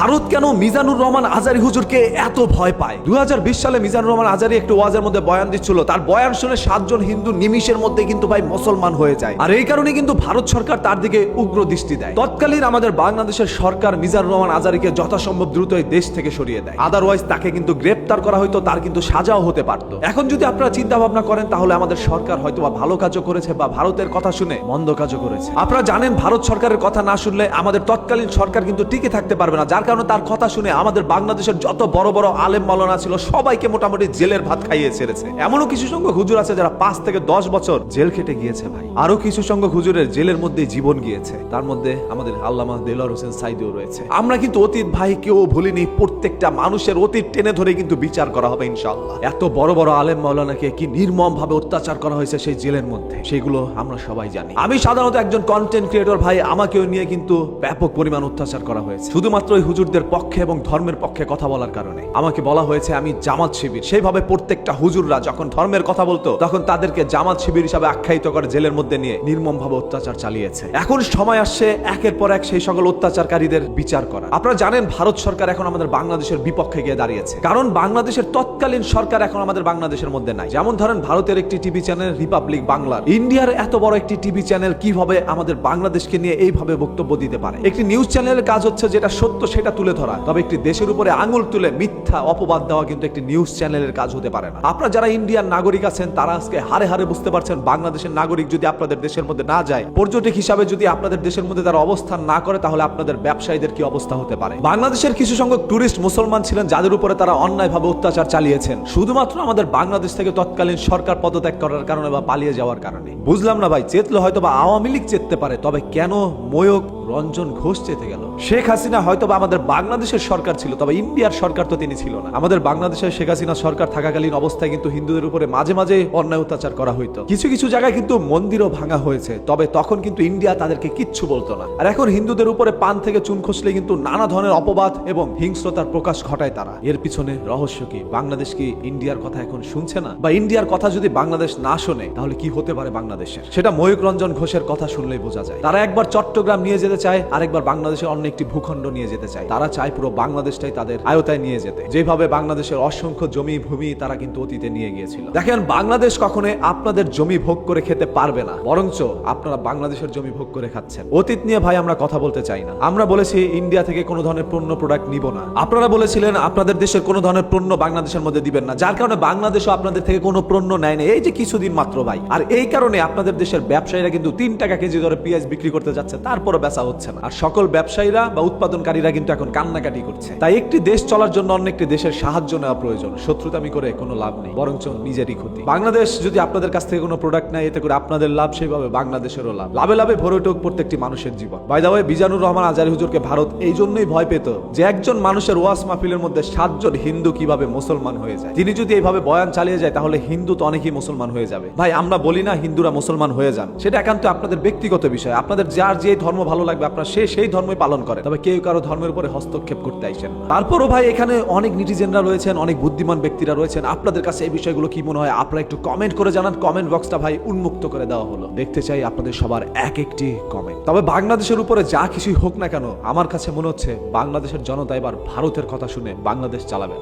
ভারত কেন মিজানুর রহমান আজারি হুজুরকে এত ভয় পায়? 2020 সালে মিজানুর রহমান আজারি একটু ওয়াজের মধ্যে বয়ান দিচ্ছিল, তার বয়ান শুনে 7 জন হিন্দু নিমিষের মধ্যে কিন্তু ভাই মুসলমান হয়ে যায়। আর এই কারণে কিন্তু ভারত সরকার তার দিকে উগ্র দৃষ্টি দেয়। তৎকালীন আমাদের বাংলাদেশের সরকার মিজানুর রহমান আজারিকে যথাসম্ভব দ্রুত এই দেশ থেকে সরিয়ে দেয়, আদারওয়াইজ তাকে কিন্তু গ্রেপ্তার করা হয়তো, তার কিন্তু সাজাও হতে পারত। এখন যদি আপনারা চিন্তা ভাবনা করেন তাহলে আমাদের সরকার হয়তো বা ভালো কাজও করেছে বা ভারতের কথা শুনে মন্দ কাজও করেছে। আপনারা জানেন ভারত সরকারের কথা না শুনলে আমাদের তৎকালীন সরকার কিন্তু টিকে থাকতে পারবে না, যার কারণে তার কথা শুনে আমাদের বাংলাদেশের যত বড় বড় আলেম মাওলানা ছিল সবাইকে মোটামুটি জেলের ভাত খাইয়ে ছেড়েছে। এমনও কিছু সংখ্যক হুজুর আছে যারা 5 থেকে 10 বছর জেল খেটে গিয়েছে ভাই। আরো কিছু সংখ্যক হুজুরের জেলের মধ্যে জীবন গিয়েছে, তার মধ্যে আমাদের আল্লামা দেলোয়ার হোসেন সাইদিও রয়েছে। আমরা কিন্তু অতীত ভাই কেউ ভুলিনি, প্রত্যেকটা মানুষের অতীত টেনে ধরে কিন্তু বিচার করা হবে ইনশাআল্লাহ। এত বড় বড় আলেম মাওলানাকে কি নির্মম ভাবে অত্যাচার করা হয়েছে সেই জেলের মধ্যে, সেগুলো আমরা সবাই জানি। আমি সাধারণত একজন কন্টেন্ট ক্রিয়েটর ভাই, আমাকেও নিয়ে কিন্তু ব্যাপক পরিমাণ অত্যাচার করা হয়েছে শুধুমাত্র ওই হুজুরদের পক্ষে এবং ধর্মের পক্ষে কথা বলার কারণে। আমাকে বলা হয়েছে আমি জামাত শিবির, সেইভাবে প্রত্যেকটা হুজুররা যখন ধর্মের কথা বলতো তখন তাদেরকে জামাত শিবির হিসাবে আখ্যায়িত করে জেলের মধ্যে নিয়ে নির্মম ভাবে অত্যাচার চালিয়েছে। এখন সময় আসছে একের পর এক সেই সকল অত্যাচারকারীদের বিচার করা। আপনারা জানেন ভারত সরকার এখন আমাদের বাংলাদেশের বিপক্ষে গিয়ে দাঁড়িয়েছে, কারণ বাংলাদেশের তৎকালীন সরকার এখন আমাদের বাংলাদেশের মধ্যে নাই। যেমন ধরেন ভারতের একটি টিভি চ্যানেল রিপাবলিক বাংলা, ইন্ডিয়ার এত বড় একটি টিভি চ্যানেল কিভাবে আমাদের বাংলাদেশকে নিয়ে এইভাবে বক্তব্য দিতে পারে? একটি নিউজ চ্যানেলের কাজ হচ্ছে যেটা সত্য সেটা তুলে ধরা, তবে একটি দেশের উপরে আঙুল তুলে মিথ্যা অপবাদ দেওয়া কিন্তু একটি নিউজ চ্যানেলের কাজ হতে পারে না। আপনারা যারা ইন্ডিয়ান নাগরিক আছেন তারা আজকে হারে হারে বুঝতে পারছেন বাংলাদেশের নাগরিক যদি আপনাদের দেশের মধ্যে না যায়, পর্যটক হিসাবে যদি আপনাদের দেশের মধ্যে তারা অবস্থান না করে, তাহলে আপনাদের ব্যবসায়ীদের কি অবস্থা হতে পারে। বাংলাদেশের কিছু সংখ্যক টুরিস্ট মুসলমান ছিলেন যাদের উপরে তারা অন্যায়ভাবে অত্যাচার চালিয়েছেন শুধুমাত্র আমাদের বাংলাদেশ থেকে তৎকালীন সরকার পদত্যাগ করার কারণে বা পালিয়ে যাওয়ার কারণে। বুঝলাম না ভাই, চেতলে হয়তো বা আওয়ামী লীগ চেততে পারে, তবে কেন ময়ূক রঞ্জন ঘোষ চেতে গেল? শেখ হাসিনা হয়তো বা আমাদের বাংলাদেশের সরকার ছিল, তবে ইন্ডিয়ার সরকার তো তিনি ছিল না। আমাদের বাংলাদেশের শেখ হাসিনা সরকার থাকাকালীন অবস্থায় কিন্তু হিন্দুদের উপরে মাঝে মাঝে অন্যায় অত্যাচার করা হইতো। কিছু কিছু জায়গায় কিন্তু মন্দিরও ভাঙা হয়েছে, তবে তখন কিন্তু ইন্ডিয়া তাদেরকে কিচ্ছু বলতো না। আর এখন হিন্দুদের উপরে পান থেকে চুন খসলে কিন্তু নানা ধরনের অপবাদ এবং হিংস্রতার প্রকাশ ঘটায় তারা। এর পিছনে রহস্য কি? বাংলাদেশ কি ইন্ডিয়ার কথা এখন শুনছে না? বা ইন্ডিয়ার কথা যদি বাংলাদেশ না শোনে তাহলে কি হতে পারে বাংলাদেশের? সেটা ময়ূক রঞ্জন ঘোষের কথা শুনলেই বোঝা যায়। তারা একবার চট্টগ্রাম নিয়ে যেতে চায়, আরেকবার বাংলাদেশের অন্য একটি ভূখণ্ড নিয়ে যেতে চায়। তারা চায় পুরো বাংলাদেশটাই তাদের আয়তায় নিয়ে যেতে, যেভাবে বাংলাদেশের অসংখ্য জমি ভূমি তারা কিন্তু অতীতে নিয়ে গিয়েছিল। দেখেন বাংলাদেশ কখনোই আপনাদের জমি ভোগ করে খেতে পারবে না, বরঞ্চ আপনারা বাংলাদেশের জমি ভোগ করে খাচ্ছেন। অতীত নিয়ে ভাই আমরা কথা বলতে চাই না। আমরা বলেছি ইন্ডিয়া থেকে কোনো ধরনের পণ্য প্রোডাক্ট নিব না। আপনারা বলেছিলেন আপনাদের দেশের কোনো ধরনের পণ্য বাংলাদেশের মধ্যে দিবেন না, যার কারণে বাংলাদেশও আপনাদের থেকে কোনো পণ্য নেয় না এই যে কিছুদিন মাত্র ভাই। আর এই কারণে আপনাদের দেশের ব্যবসায়ীরা কিন্তু 3 টাকা কেজি ধরে পেঁয়াজ বিক্রি করতে যাচ্ছে, তারপরও বেচা হচ্ছে না। আর সকল ব্যবসায়ীরা বা উৎপাদনকারীরা কিন্তু এখন কান্নাকাটি করছে। তাই একটি দেশ চলার জন্য অন্য একটি দেশের সাহায্য নেওয়া প্রয়োজন। শত্রুতামি করে কোনো লাভ নেই, বরঞ্চ নিজেরই ক্ষতি। বাংলাদেশ যদি আপনাদের কাছ থেকে কোনো প্রোডাক্ট নেয়, এতে করে আপনাদের লাভ, সেইভাবে বাংলাদেশেরও লাভ। লাভে লাভে ভরে উঠুক প্রত্যেকটি মানুষের জীবন। By the way, Mizanur Rahman Azhari হুজুরকে ভারত এই জন্যই ভয় পেত যে একজন মানুষের ওয়াজ মাহফিলের মধ্যে 7 জন হিন্দু কিভাবে মুসলমান হয়ে যায়। তিনি যদি এইভাবে বয়ান চালিয়ে যায় তাহলে হিন্দু তো অনেকেই মুসলমান হয়ে যাবে। ভাই আমরা বলি না হিন্দুরা মুসলমান হয়ে যান, সেটা একান্ত আপনাদের ব্যক্তিগত বিষয়। আপনাদের যার যে ধর্ম ভালো লাগবে আপনারা সেই ধর্মই পালন করেন, তবে কেউ কারো ধর্মের উপরে হস্তক্ষেপ করতে আইছেন না। তারপরও ভাই এখানে অনেক নিটিজেনরা রয়েছেন, অনেক বুদ্ধিমান ব্যক্তিরা রয়েছেন। আপনাদের কাছে এই বিষয়গুলো কি মনে হয় আপনারা একটু কমেন্ট করে জানান। কমেন্ট বক্সটা ভাই উন্মুক্ত করে দেওয়া হলো, দেখতে চাই আপনাদের সবার এক একটি কমেন্ট। তবে বাংলাদেশের উপরে যা কিছুই হোক না কেন, আমার কাছে মনে হচ্ছে বাংলাদেশের জনতা এবার ভারতের কথা শুনে বাংলাদেশ চালাবে না।